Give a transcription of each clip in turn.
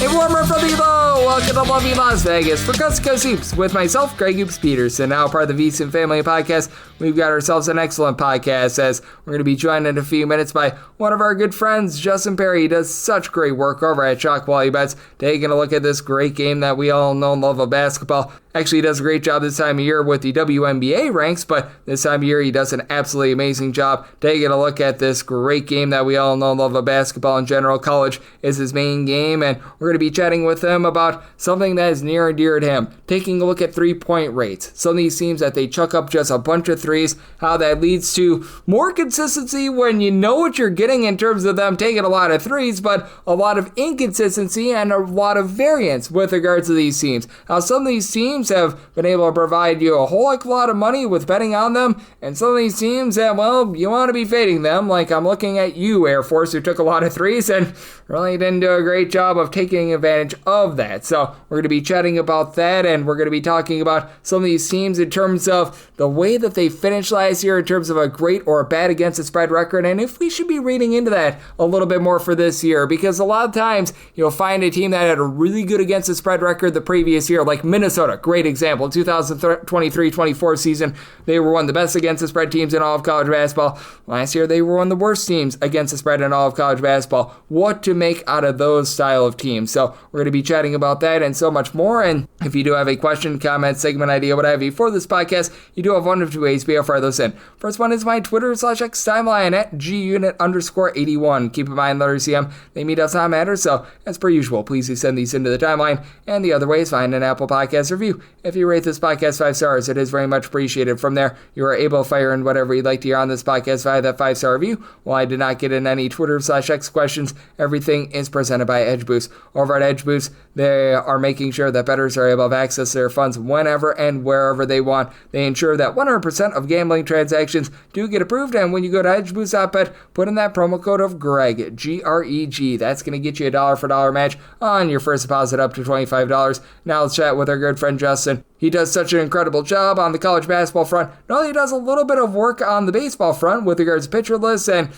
A warmer from below. Welcome to lovely Las Vegas for Coast to Coast Hoops with myself, Greg Hoops Peterson, now part of the VSiN Family Podcast. We've got ourselves an excellent podcast as we're going to be joined in a few minutes by one of our good friends, Justin Perri. He does such great work over at Chalk Quality Bets, taking a look at this great game that we all know and love of basketball. Actually, he does a great job this time of year with the WNBA ranks, but this time of year he does an absolutely amazing job taking a look at this great game that we all know and love of basketball in general. College is his main game, and we're going to be chatting with him about something that is near and dear to him, taking a look at three-point rates. Some of these teams that they chuck up just a bunch of threes, how that leads to more consistency when you know what you're getting in terms of them taking a lot of threes, but a lot of inconsistency and a lot of variance with regards to these teams. How some of these teams have been able to provide you a whole heck of a lot of money with betting on them, and some of these teams that, well, you want to be fading them, like I'm looking at you, Air Force, who took a lot of threes and really didn't do a great job of taking advantage of that. So we're going to be chatting about that, and we're going to be talking about some of these teams in terms of the way that they finished last year in terms of a great or a bad against the spread record, and if we should be reading into that a little bit more for this year, because a lot of times you'll find a team that had a really good against the spread record the previous year, like Minnesota, great example, 2023-24 season, they were one of the best against the spread teams in all of college basketball. Last year, they were one of the worst teams against the spread in all of college basketball. What to make out of those style of teams? So we're going to be chatting about that and so much more. And if you do have a question, comment, segment idea, what have you for this podcast, you do have one of two ways to be able to fire those in. First one is my Twitter/X timeline at gunit_81. Keep in mind, letters CM, they mean does not matter. So as per usual, please do send these into the timeline. And the other way is find an Apple Podcast review. If you rate this podcast 5 stars, it is very much appreciated. From there, you are able to fire in whatever you'd like to hear on this podcast via that 5-star review. While I did not get in any Twitter/X questions, everything is presented by Edge Boost. Over at Edge Boost, they are making sure that bettors are able to access their funds whenever and wherever they want. They ensure that 100% of gambling transactions do get approved, and when you go to edgeboost.bet, put in that promo code of Greg, G-R-E-G. That's going to get you a dollar for dollar match on your first deposit up to $25. Now let's chat with our good friend Justin. He does such an incredible job on the college basketball front. Not only does a little bit of work on the baseball front with regards to pitcher lists, and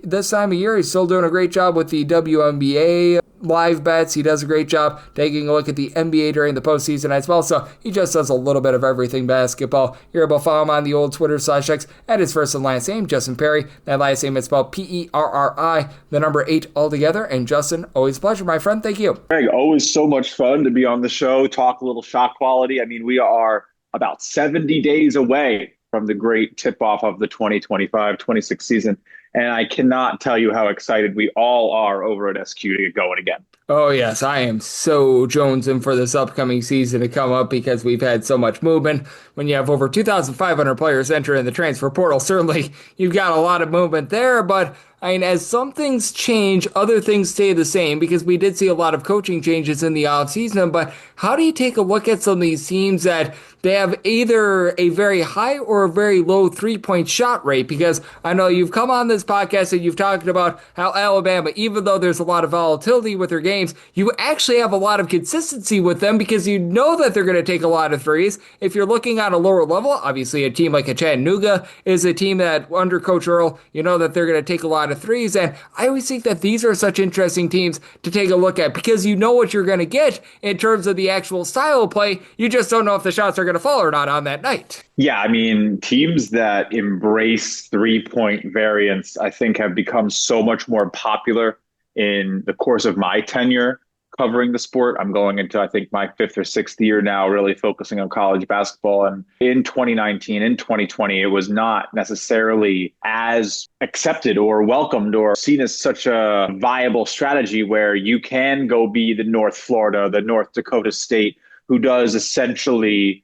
this time of year he's still doing a great job with the WNBA live bets. He does a great job taking a look at the NBA during the postseason as well. So he just does a little bit of everything basketball. You're able to follow him on the old Twitter/X at his first and last name, Justin Perri. That last name is spelled P-E-R-R-I, the number 8 altogether. And Justin, always a pleasure, my friend. Thank you. Greg, always so much fun to be on the show, talk a little shot quality. I mean, we are about 70 days away from the great tip-off of the 2025-26 season. And I cannot tell you how excited we all are over at SQ to get going again. Oh, yes, I am so jonesing for this upcoming season to come up because we've had so much movement. When you have over 2,500 players entering the transfer portal, certainly you've got a lot of movement there, but I mean, as some things change, other things stay the same because we did see a lot of coaching changes in the offseason. But how do you take a look at some of these teams that they have either a very high or a very low three-point shot rate? Because I know you've come on this podcast and you've talked about how Alabama, even though there's a lot of volatility with their games, you actually have a lot of consistency with them because you know that they're going to take a lot of threes. If you're looking at a lower level, obviously a team like a Chattanooga is a team that under Coach Earl, you know that they're going to take a lot of threes. And I always think that these are such interesting teams to take a look at because you know what you're going to get in terms of the actual style of play. You just don't know if the shots are going to fall or not on that night. Yeah, I mean, teams that embrace three-point variance, I think, have become so much more popular in the course of my tenure covering the sport. I'm going into, I think, my 5th or 6th year now, really focusing on college basketball. And in 2019, in 2020, it was not necessarily as accepted or welcomed or seen as such a viable strategy where you can go be the North Florida, the North Dakota State, who does essentially,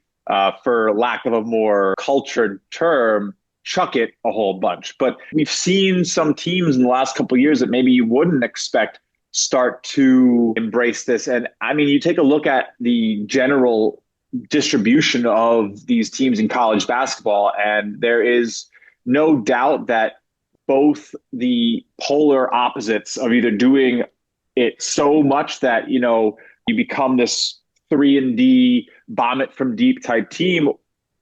for lack of a more cultured term, chuck it a whole bunch. But we've seen some teams in the last couple of years that maybe you wouldn't expect start to embrace this. And I mean, you take a look at the general distribution of these teams in college basketball, and there is no doubt that both the polar opposites of either doing it so much that, you know, you become this 3-and-D bomb it from deep type team,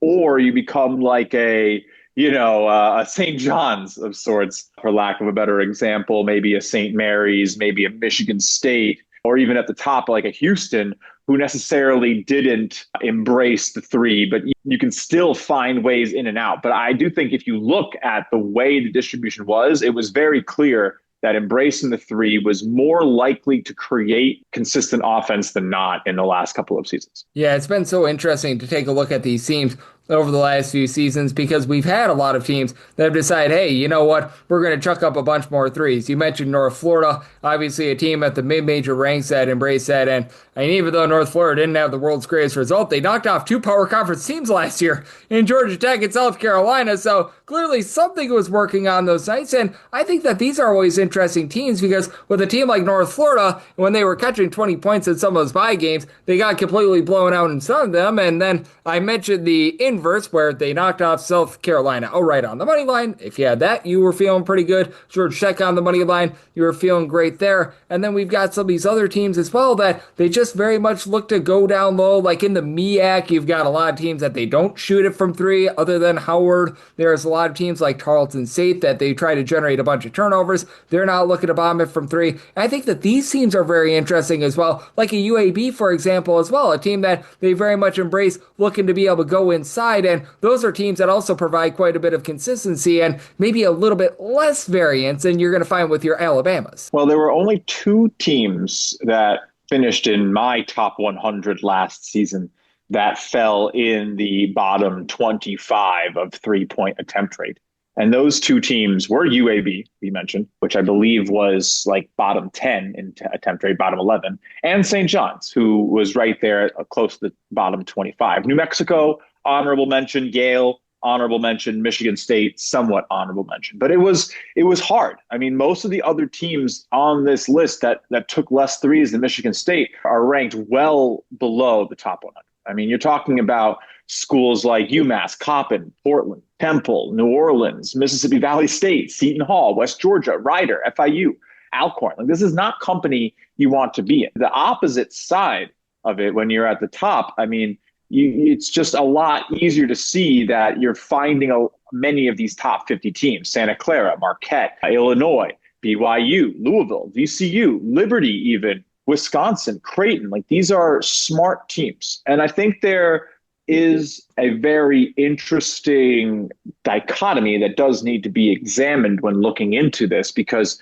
or you become like a St. John's of sorts, for lack of a better example, maybe a St. Mary's, maybe a Michigan State, or even at the top, like a Houston, who necessarily didn't embrace the three, but you can still find ways in and out. But I do think if you look at the way the distribution was, it was very clear that embracing the three was more likely to create consistent offense than not in the last couple of seasons. Yeah, it's been so interesting to take a look at these teams over the last few seasons because we've had a lot of teams that have decided, hey, you know what, we're going to chuck up a bunch more threes. You mentioned North Florida, obviously a team at the mid-major ranks that embraced that. And even though North Florida didn't have the world's greatest result, they knocked off two power conference teams last year in Georgia Tech and South Carolina. So clearly something was working on those nights. And I think that these are always interesting teams because with a team like North Florida, when they were catching 20 points in some of those bye games, they got completely blown out in some of them. And then I mentioned the inverse where they knocked off South Carolina outright on the money line. If you had that, you were feeling pretty good. Georgia Tech on the money line, you were feeling great there. And then we've got some of these other teams as well that they just very much look to go down low. Like in the MEAC, you've got a lot of teams that they don't shoot it from three other than Howard. There's a lot of teams like Tarleton State that they try to generate a bunch of turnovers. They're not looking to bomb it from three. And I think that these teams are very interesting as well. Like a UAB, for example, as well, a team that they very much embrace looking to be able to go inside. And those are teams that also provide quite a bit of consistency and maybe a little bit less variance than you're going to find with your Alabamas. Well, there were only two teams that finished in my top 100 last season that fell in the bottom 25 of 3-point attempt rate. And those two teams were UAB, we mentioned, which I believe was like bottom 10 in attempt rate, bottom 11, and St. John's, who was right there close to the bottom 25. New Mexico, honorable mention. Yale, honorable mention. Michigan State, somewhat honorable mention. But it was hard. I mean, most of the other teams on this list that took less threes than Michigan State are ranked well below the top 100. I mean, you're talking about schools like UMass, Coppin, Portland, Temple, New Orleans, Mississippi Valley State, Seton Hall, West Georgia, Rider, FIU, Alcorn. Like, this is not company you want to be in. The opposite side of it, when you're at the top, I mean, it's just a lot easier to see that you're finding many of these top 50 teams: Santa Clara, Marquette, Illinois, BYU, Louisville, VCU, Liberty, even Wisconsin, Creighton. Like, these are smart teams. And I think there is a very interesting dichotomy that does need to be examined when looking into this, because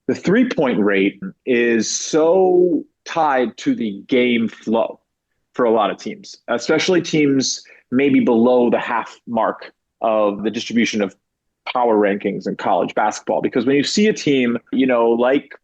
the 3-point rate is so tied to the game flow for a lot of teams, especially teams maybe below the half mark of the distribution of power rankings in college basketball. Because when you see a team, like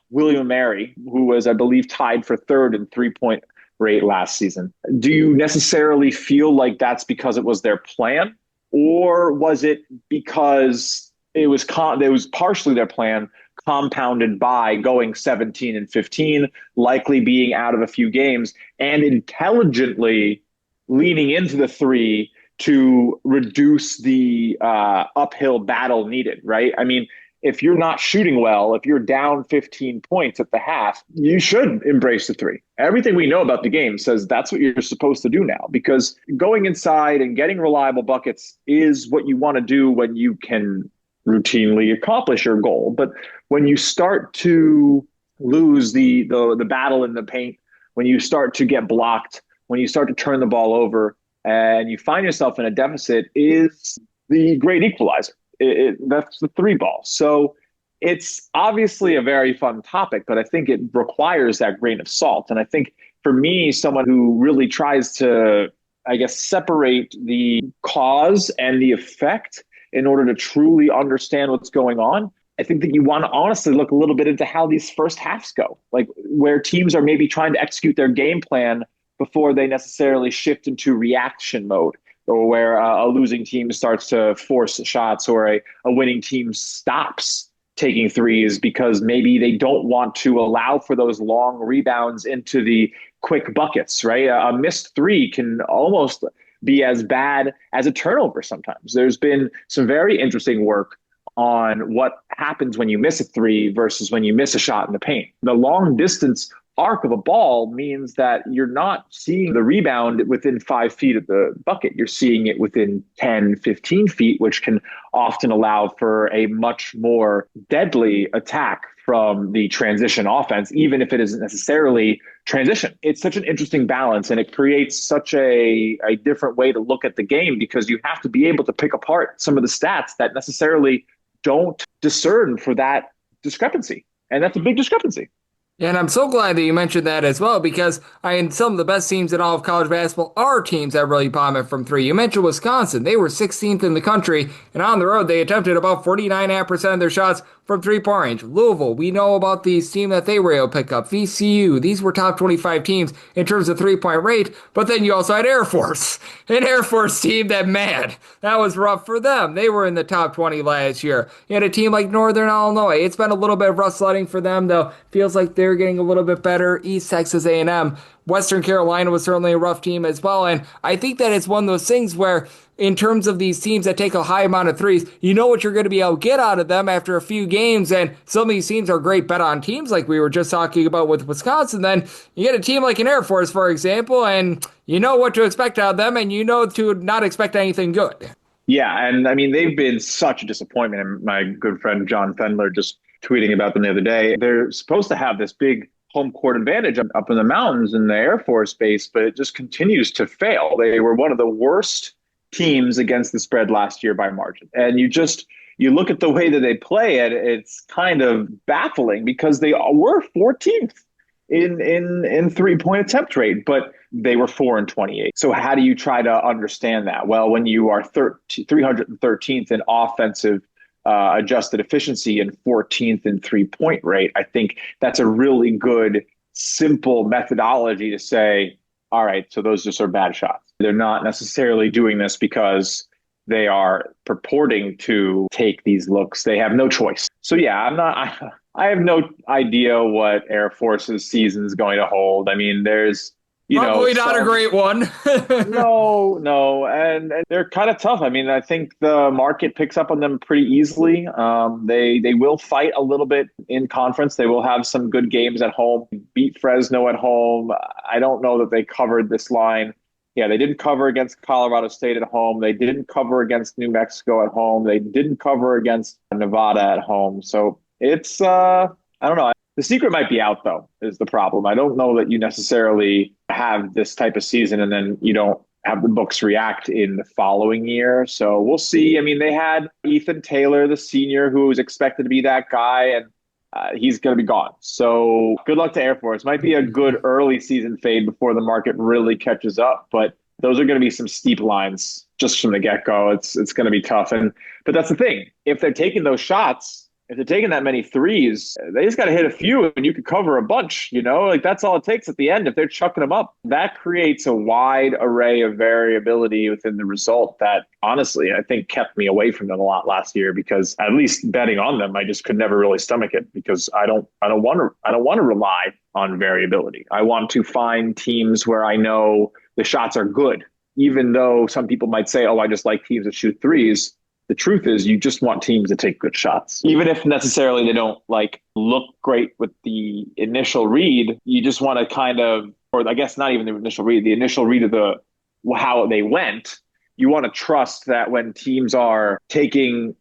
William & Mary, who was, I believe, tied for third in 3-point rate last season, do you necessarily feel like that's because it was their plan? Or was it because it was partially their plan, compounded by going 17 and 15, likely being out of a few games, and intelligently leaning into the three to reduce the uphill battle needed, right? I mean, if you're not shooting well, if you're down 15 points at the half, you should embrace the three. Everything we know about the game says that's what you're supposed to do now, because going inside and getting reliable buckets is what you want to do when you can routinely accomplish your goal. But when you start to lose the battle in the paint, when you start to get blocked, when you start to turn the ball over and you find yourself in a deficit, is the great equalizer. That's the three ball. So it's obviously a very fun topic, but I think it requires that grain of salt. And I think for me, someone who really tries to, I guess, separate the cause and the effect in order to truly understand what's going on, I think that you want to honestly look a little bit into how these first halves go, like where teams are maybe trying to execute their game plan before they necessarily shift into reaction mode, or where a losing team starts to force shots, or a winning team stops taking threes because maybe they don't want to allow for those long rebounds into the quick buckets, right? A missed three can almost be as bad as a turnover sometimes. There's been some very interesting work on what happens when you miss a three versus when you miss a shot in the paint. The long distance arc of a ball means that you're not seeing the rebound within 5 feet of the bucket. You're seeing it within 10, 15 feet, which can often allow for a much more deadly attack from the transition offense, even if it isn't necessarily transition. It's such an interesting balance, and it creates such a different way to look at the game, because you have to be able to pick apart some of the stats that necessarily don't discern for that discrepancy. And that's a big discrepancy. And I'm so glad that you mentioned that as well, because some of the best teams in all of college basketball are teams that really bomb it from three. You mentioned Wisconsin. They were 16th in the country, and on the road, they attempted about 49.5% of their shots from three-point range. Louisville, we know about these teams that they were able to pick up. VCU, these were top 25 teams in terms of three-point rate, but then you also had Air Force, an Air Force team that, man, that was rough for them. They were in the top 20 last year. You had a team like Northern Illinois. It's been a little bit of rough sledding for them, though. Feels like they're getting a little bit better. East Texas A&M. Western Carolina was certainly a rough team as well, and I think that it's one of those things where, in terms of these teams that take a high amount of threes, you know what you're going to be able to get out of them after a few games, and some of these teams are great bet on teams like we were just talking about with Wisconsin. Then you get a team like an Air Force, for example, and you know what to expect out of them, and you know to not expect anything good. Yeah, and I mean, they've been such a disappointment, and my good friend John Fendler just tweeting about them the other day. They're supposed to have this big home court advantage up in the mountains in the Air Force Base, but it just continues to fail. They were one of the worst teams against the spread last year by margin. And you look at the way that they play it, it's kind of baffling, because they were 14th in three-point attempt rate, but they were 4 and 28. So how do you try to understand that? Well, when you are 313th in offensive adjusted efficiency and 14th in three-point rate, I think that's a really good, simple methodology to say, all right, so those just are bad shots. They're not necessarily doing this because they are purporting to take these looks. They have no choice. So yeah, I have no idea what Air Force's season is going to hold. I mean, there's probably not a great one. No. And they're kind of tough. I mean, I think the market picks up on them pretty easily. They will fight a little bit in conference. They will have some good games at home. Beat Fresno at home. I don't know that they covered this line. Yeah, they didn't cover against Colorado State at home. They didn't cover against New Mexico at home. They didn't cover against Nevada at home. So it's, I don't know. The secret might be out, though, is the problem. I don't know that you necessarily have this type of season and then you don't have the books react in the following year. So we'll see. I mean, they had Ethan Taylor, the senior, who was expected to be that guy, and he's going to be gone. So good luck to Air Force. Might be a good early season fade before the market really catches up, but those are going to be some steep lines just from the get-go. It's going to be tough. But that's the thing. If they're taking those shots, if they're taking that many threes, they just got to hit a few and you could cover a bunch, like that's all it takes at the end. If they're chucking them up, that creates a wide array of variability within the result that honestly, I think kept me away from them a lot last year, because at least betting on them, I just could never really stomach it, because I don't want to rely on variability. I want to find teams where I know the shots are good, even though some people might say, oh, I just like teams that shoot threes. The truth is you just want teams that take good shots. Even if necessarily they don't look great with the initial read, you just want to kind of, or I guess not even the initial read of how they went. You want to trust that when teams are taking,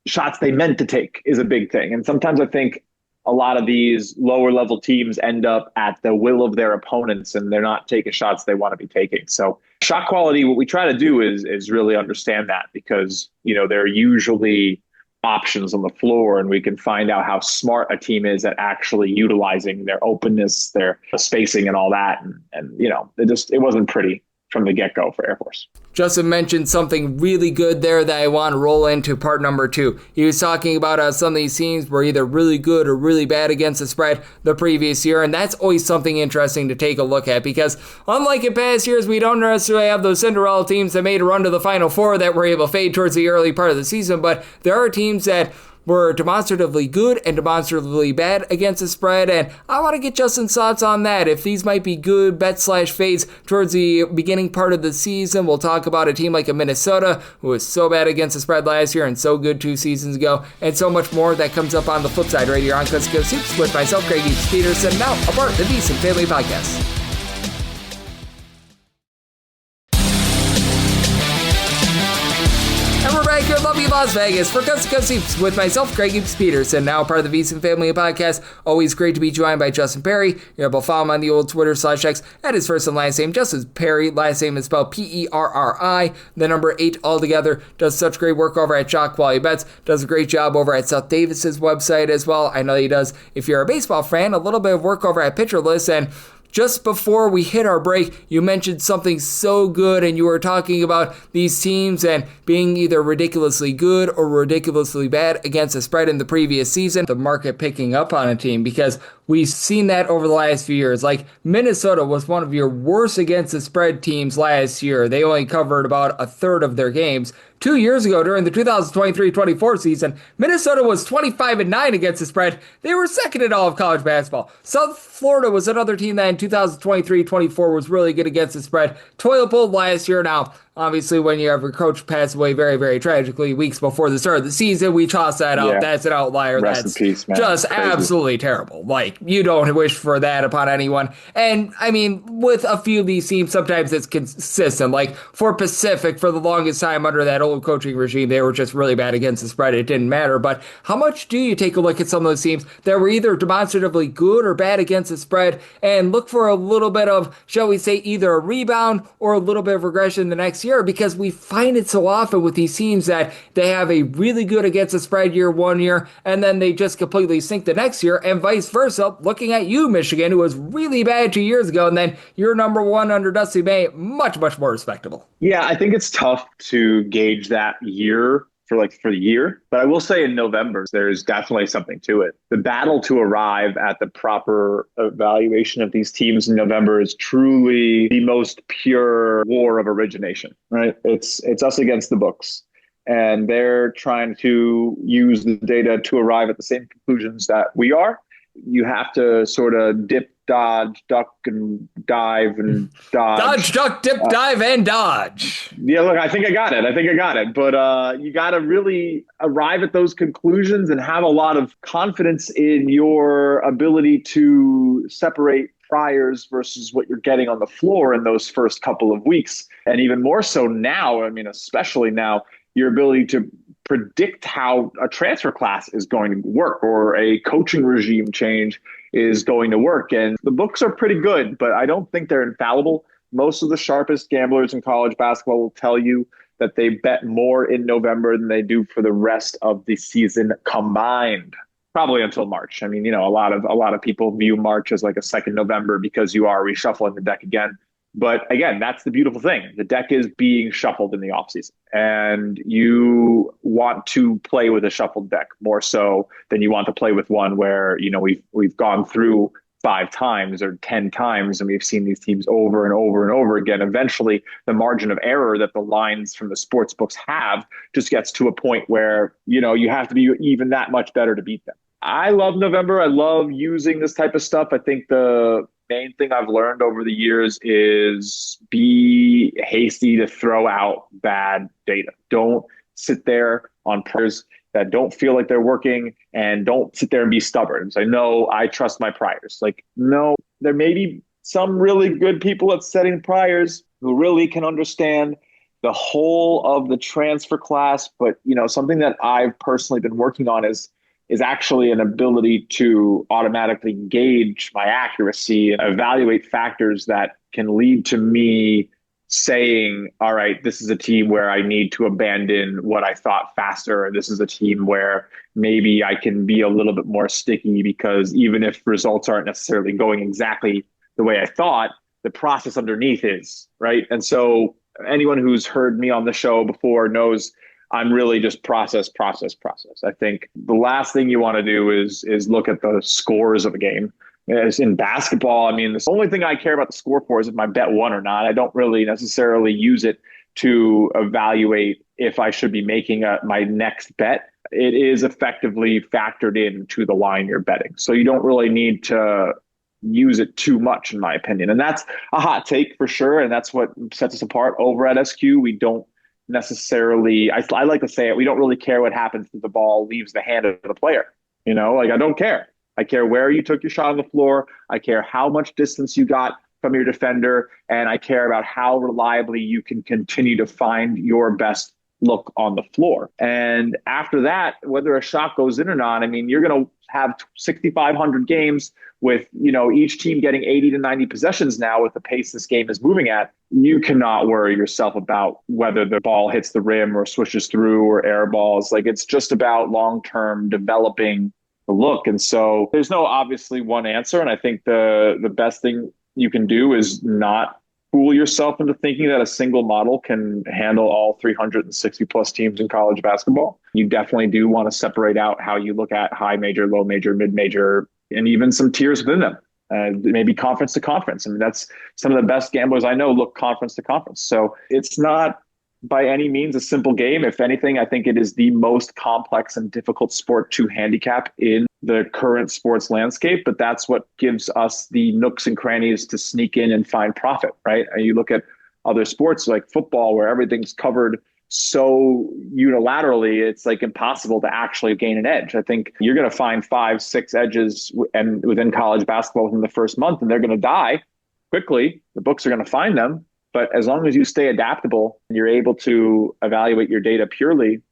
shots they meant to take is a big thing. And sometimes I think a lot of these lower level teams end up at the will of their opponents and they're not taking shots they want to be taking. So shot quality, what we try to do is really understand that, because, there are usually options on the floor and we can find out how smart a team is at actually utilizing their openness, their spacing and all that. And it wasn't pretty from the get-go for Air Force. Justin mentioned something really good there that I want to roll into part number 2. He was talking about how some of these teams were either really good or really bad against the spread the previous year, and that's always something interesting to take a look at, because unlike in past years, we don't necessarily have those Cinderella teams that made a run to the Final Four that were able to fade towards the early part of the season, but there are teams that were demonstratively good and demonstratively bad against the spread, and I want to get Justin's thoughts on that. If these might be good bet/fades towards the beginning part of the season, we'll talk about a team like a Minnesota, who was so bad against the spread last year and so good 2 seasons ago, and so much more that comes up on the flip side right here on Cuts Go Soups with myself, Greg Peterson, now a part of the Decent Family Podcast. And we're back here, lovely Las Vegas for Coast to Coast Hoops with myself, Greg Hoops Peterson, now part of the VSiN Family Podcast. Always great to be joined by Justin Perri. You're able to follow him on the old Twitter /X at his first and last name, just as Perri. Last name is spelled Perri, the number 8 altogether. Does such great work over at Jock Quality Bets. Does a great job over at Seth Davis's website as well. I know he does, if you're a baseball fan, a little bit of work over at Pitcher List. And just before we hit our break, you mentioned something so good, and you were talking about these teams and being either ridiculously good or ridiculously bad against the spread in the previous season. The market picking up on a team, because we've seen that over the last few years. Like, Minnesota was one of your worst against the spread teams last year. They only covered about a third of their games. 2 years ago, during the 2023-24 season, Minnesota was 25-9 against the spread. They were second in all of college basketball. South Florida was another team that in 2023-24 was really good against the spread. Toilet bowl last year. Now, obviously, when you have your coach pass away very, very tragically weeks before the start of the season, we toss that out. Yeah. That's an outlier. Rest That's in peace, man. Just Crazy. Absolutely terrible. Like, you don't wish for that upon anyone. And, I mean, with a few of these teams, sometimes it's consistent. Like, for Pacific, for the longest time under that old coaching regime, they were just really bad against the spread. It didn't matter. But how much do you take a look at some of those teams that were either demonstratively good or bad against the spread and look for a little bit of, shall we say, either a rebound or a little bit of regression the next year? Because we find it so often with these teams that they have a really good against the spread year one year, and then they just completely sink the next year, and vice versa. Looking at you, Michigan, who was really bad 2 years ago, and then you're number one under Dusty May, much, much more respectable. Yeah, I think it's tough to gauge that year for the year. But I will say in November, there's definitely something to it. The battle to arrive at the proper evaluation of these teams in November is truly the most pure war of origination, right? It's us against the books. And they're trying to use the data to arrive at the same conclusions that we are. You have to sort of dip, dodge, duck, and dive, and dodge. Dodge, duck, dip, dive, and dodge. Yeah, look, I think I got it. But you got to really arrive at those conclusions and have a lot of confidence in your ability to separate priors versus what you're getting on the floor in those first couple of weeks. And even more so now, I mean, especially now, your ability to predict how a transfer class is going to work or a coaching regime change is going to work. And the books are pretty good, but I don't think they're infallible. Most of the sharpest gamblers in college basketball will tell you that they bet more in November than they do for the rest of the season combined, probably until March. I mean, a lot of people view March as like a second November because you are reshuffling the deck again. But again, that's the beautiful thing. The deck is being shuffled in the offseason, and you want to play with a shuffled deck more so than you want to play with one where, we've gone through 5 times or 10 times and we've seen these teams over and over and over again. Eventually, the margin of error that the lines from the sports books have just gets to a point where, you have to be even that much better to beat them. I love November. I love using this type of stuff. I think the main thing I've learned over the years is be hasty to throw out bad data. Don't sit there on priors that don't feel like they're working, and don't sit there and be stubborn. So I trust my priors. Like, no, there may be some really good people at setting priors who really can understand the whole of the transfer class. But, something that I've personally been working on is actually an ability to automatically gauge my accuracy and evaluate factors that can lead to me saying, all right, this is a team where I need to abandon what I thought faster. This is a team where maybe I can be a little bit more sticky, because even if results aren't necessarily going exactly the way I thought, the process underneath is, right? And so anyone who's heard me on the show before knows I'm really just process. I think the last thing you want to do is look at the scores of a game. As in basketball, I mean, the only thing I care about the score for is if my bet won or not. I don't really necessarily use it to evaluate if I should be making my next bet. It is effectively factored into the line you're betting. So you don't really need to use it too much, in my opinion. And that's a hot take for sure. And that's what sets us apart over at SQ. We don't necessarily, I like to say it, we don't really care what happens if the ball leaves the hand of the player. I don't care. I care where you took your shot on the floor. I care how much distance you got from your defender. And I care about how reliably you can continue to find your best look on the floor. And after that, whether a shot goes in or not, I mean, you're going to have 6,500 games with, each team getting 80 to 90 possessions now with the pace this game is moving at. You cannot worry yourself about whether the ball hits the rim or swishes through or air balls. Like, it's just about long-term developing the look. And so there's no obviously one answer. And I think the best thing you can do is not fool yourself into thinking that a single model can handle all 360 plus teams in college basketball. You definitely do want to separate out how you look at high major, low major, mid major, and even some tiers within them. Maybe conference to conference. I mean, that's some of the best gamblers I know look conference to conference. So it's not by any means a simple game. If anything, I think it is the most complex and difficult sport to handicap in the current sports landscape, but that's what gives us the nooks and crannies to sneak in and find profit, right? And you look at other sports like football where everything's covered so unilaterally, it's like impossible to actually gain an edge. I think you're going to find 5, 6 edges and within college basketball within the first month, and they're going to die quickly. The books are going to find them. But as long as you stay adaptable and you're able to evaluate your data purely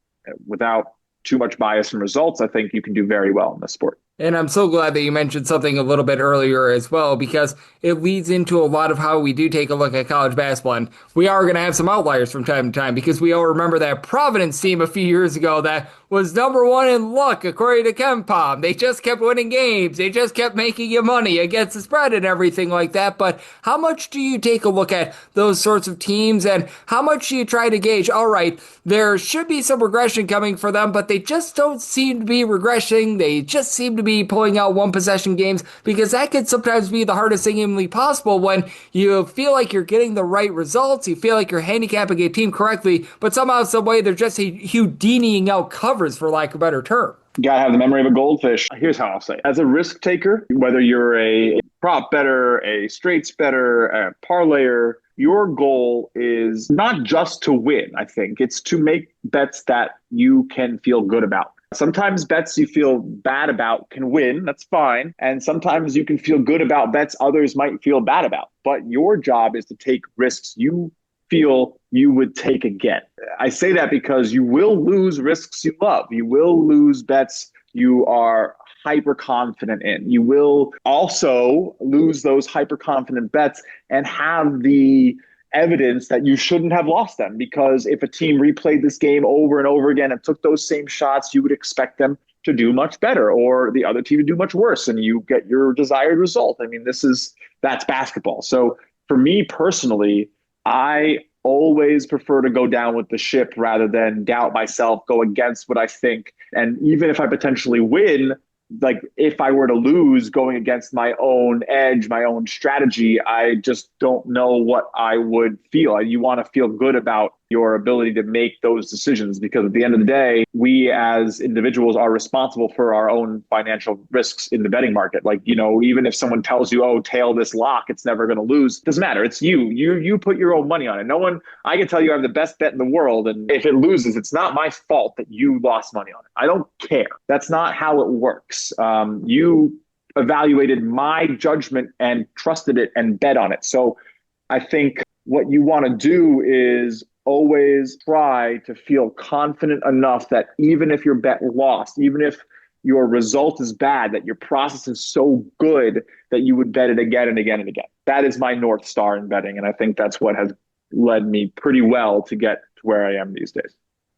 without too much bias and results, I think you can do very well in this sport. And I'm so glad that you mentioned something a little bit earlier as well, because it leads into a lot of how we do take a look at college basketball. And we are going to have some outliers from time to time, because we all remember that Providence team a few years ago that was #1 in luck, according to KenPom. They just kept winning games. They just kept making you money against the spread and everything like that. But how much do you take a look at those sorts of teams, and how much do you try to gauge, all right, there should be some regression coming for them, but they just don't seem to be regressing. They just seem to be pulling out one possession games, because that could sometimes be the hardest thing humanly possible when you feel like you're getting the right results, you feel like you're handicapping a team correctly, but somehow, some way, they're just Houdiniing out covers, for lack of a better term. You gotta have the memory of a goldfish. Here's how I'll say it. As a risk taker, whether you're a prop better, a straights better, a parlayer, your goal is not just to win. I think it's to make bets that you can feel good about. Sometimes bets you feel bad about can win. That's fine. And sometimes you can feel good about bets others might feel bad about. But your job is to take risks you feel you would take again. I say that because you will lose risks you love. You will lose bets you are hyper confident in. You will also lose those hyper confident bets and have the evidence that you shouldn't have lost them, because if a team replayed this game over and over again and took those same shots, you would expect them to do much better, or the other team to do much worse, and you get your desired result. I mean, that's basketball. So for me personally, I always prefer to go down with the ship rather than doubt myself, go against what I think. And even if I potentially win, like if I were to lose going against my own edge, my own strategy, I just don't know what I would feel. You want to feel good about your ability to make those decisions, because at the end of the day, we as individuals are responsible for our own financial risks in the betting market. Like, even if someone tells you, oh, tail this lock, it's never going to lose. It doesn't matter. It's you. You put your own money on it. No one, I can tell you I have the best bet in the world. And if it loses, it's not my fault that you lost money on it. I don't care. That's not how it works. You evaluated my judgment and trusted it and bet on it. So I think what you want to do is always try to feel confident enough that even if your bet lost, even if your result is bad, that your process is so good that you would bet it again and again and again. That is my North Star in betting. And I think that's what has led me pretty well to get to where I am these days.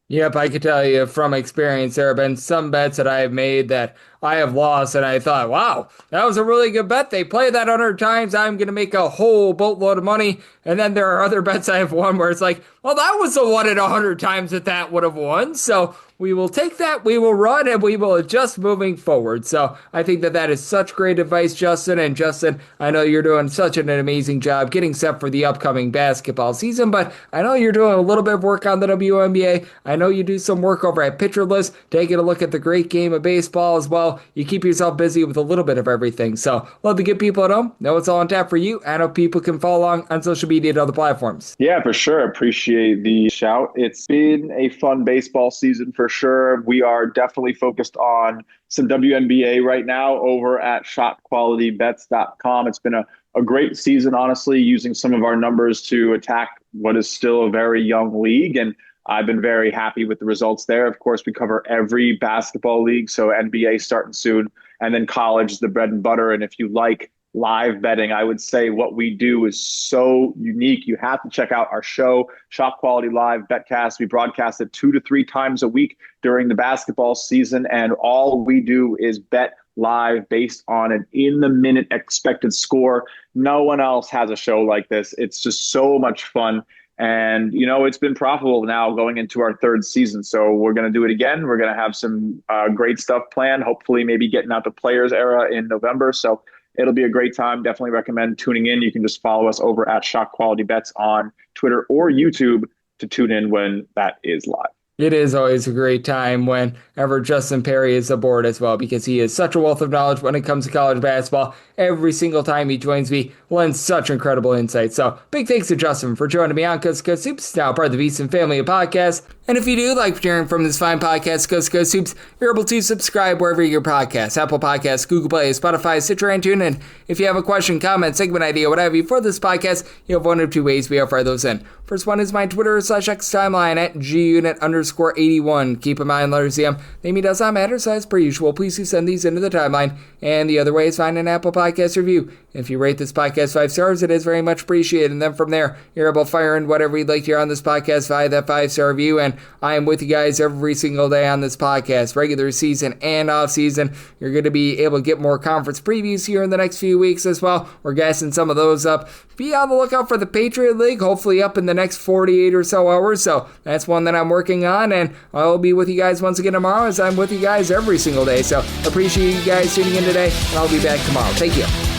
Yep, I could tell you from experience, there have been some bets that I have made that I have lost, and I thought, wow, that was a really good bet. They play that 100 times, I'm going to make a whole boatload of money. And then there are other bets I have won where it's like, well, that was the one at 100 times that would have won. So we will take that, we will run, and we will adjust moving forward. So I think that is such great advice, Justin. And Justin, I know you're doing such an amazing job getting set for the upcoming basketball season, but I know you're doing a little bit of work on the WNBA. I know you do some work over at Pitcher List, taking a look at the great game of baseball as well. You keep yourself busy with a little bit of everything. So love to get people at home know it's all on tap for you. I know people can follow along on social media and other platforms. Yeah, for sure. Appreciate the shout. It's been a fun baseball season for sure. We are definitely focused on some WNBA right now over at shotqualitybets.com. It's been a great season, honestly, using some of our numbers to attack what is still a very young league. And I've been very happy with the results there. Of course, we cover every basketball league, so NBA starting soon, and then college is the bread and butter. And if you like live betting, I would say what we do is so unique. You have to check out our show, Shop Quality Live Betcast. We broadcast it 2 to 3 times a week during the basketball season, and all we do is bet live based on an in-the-minute expected score. No one else has a show like this. It's just so much fun. And, it's been profitable now going into our 3rd season. So we're going to do it again. We're going to have some great stuff planned, hopefully maybe getting out the players era in November. So it'll be a great time. Definitely recommend tuning in. You can just follow us over at Shop Quality Bets on Twitter or YouTube to tune in when that is live. It is always a great time whenever Justin Perri is aboard as well, because he is such a wealth of knowledge when it comes to college basketball. Every single time he joins me, lends such incredible insight. So big thanks to Justin for joining me on Coast to Coast Hoops, now part of the VSiN family of podcasts. And if you do like hearing from this fine podcast, Coast to Coast Hoops, you're able to subscribe wherever you get your podcasts, Apple Podcasts, Google Play, Spotify, Stitcher, and TuneIn. And if you have a question, comment, segment idea, what have you for this podcast, you have one of 2 ways we will fire those in. First one is my Twitter/X timeline at @GUnit_81. Keep in mind, letters CM. Name does not matter, so as per usual, please do send these into the timeline. And the other way is find an Apple Podcast review. If you rate this podcast 5 stars, it is very much appreciated. And then from there, you're able to fire in whatever you'd like to hear on this podcast via that 5-star review. And I am with you guys every single day on this podcast, regular season and off season. You're going to be able to get more conference previews here in the next few weeks as well. We're gassing some of those up. Be on the lookout for the Patriot League, hopefully up in the next 48 or so hours. So that's one that I'm working on, and I'll be with you guys once again tomorrow, as I'm with you guys every single day. So appreciate you guys tuning in today, and I'll be back tomorrow. Thank you.